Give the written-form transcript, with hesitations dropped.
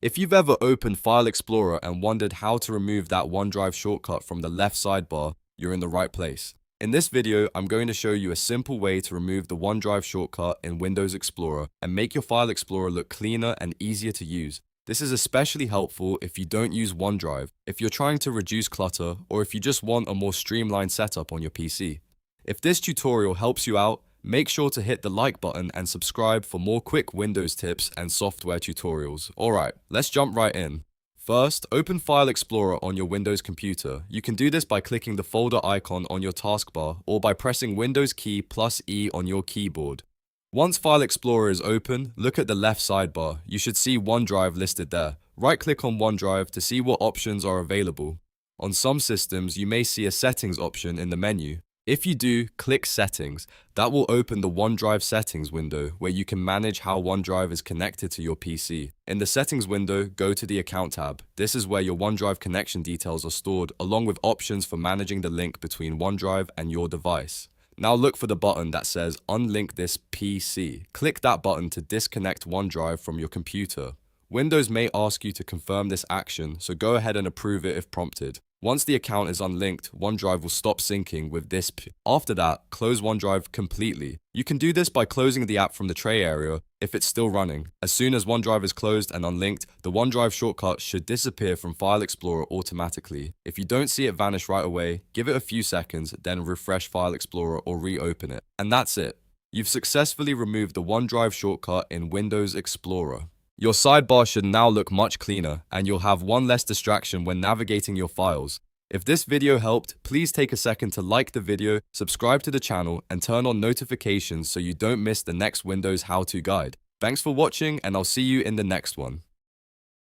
If you've ever opened File Explorer and wondered how to remove that OneDrive shortcut from the left sidebar, you're in the right place. In this video, I'm going to show you a simple way to remove the OneDrive shortcut in Windows Explorer and make your File Explorer look cleaner and easier to use. This is especially helpful if you don't use OneDrive, if you're trying to reduce clutter, or if you just want a more streamlined setup on your PC. If this tutorial helps you out, make sure to hit the like button and subscribe for more quick Windows tips and software tutorials. Alright, let's jump right in. First, open File Explorer on your Windows computer. You can do this by clicking the folder icon on your taskbar or by pressing Windows key plus E on your keyboard. Once File Explorer is open, look at the left sidebar. You should see OneDrive listed there. Right-click on OneDrive to see what options are available. On some systems, you may see a Settings option in the menu. If you do, click Settings. That will open the OneDrive Settings window where you can manage how OneDrive is connected to your PC. In the Settings window, go to the Account tab. This is where your OneDrive connection details are stored, along with options for managing the link between OneDrive and your device. Now look for the button that says Unlink this PC. Click that button to disconnect OneDrive from your computer. Windows may ask you to confirm this action, so go ahead and approve it if prompted. Once the account is unlinked, OneDrive will stop syncing with this. After that, close OneDrive completely. You can do this by closing the app from the tray area if it's still running. As soon as OneDrive is closed and unlinked, the OneDrive shortcut should disappear from File Explorer automatically. If you don't see it vanish right away, give it a few seconds, then refresh File Explorer or reopen it. And that's it. You've successfully removed the OneDrive shortcut in Windows Explorer. Your sidebar should now look much cleaner, and you'll have one less distraction when navigating your files. If this video helped, please take a second to like the video, subscribe to the channel, and turn on notifications so you don't miss the next Windows how-to guide. Thanks for watching, and I'll see you in the next one.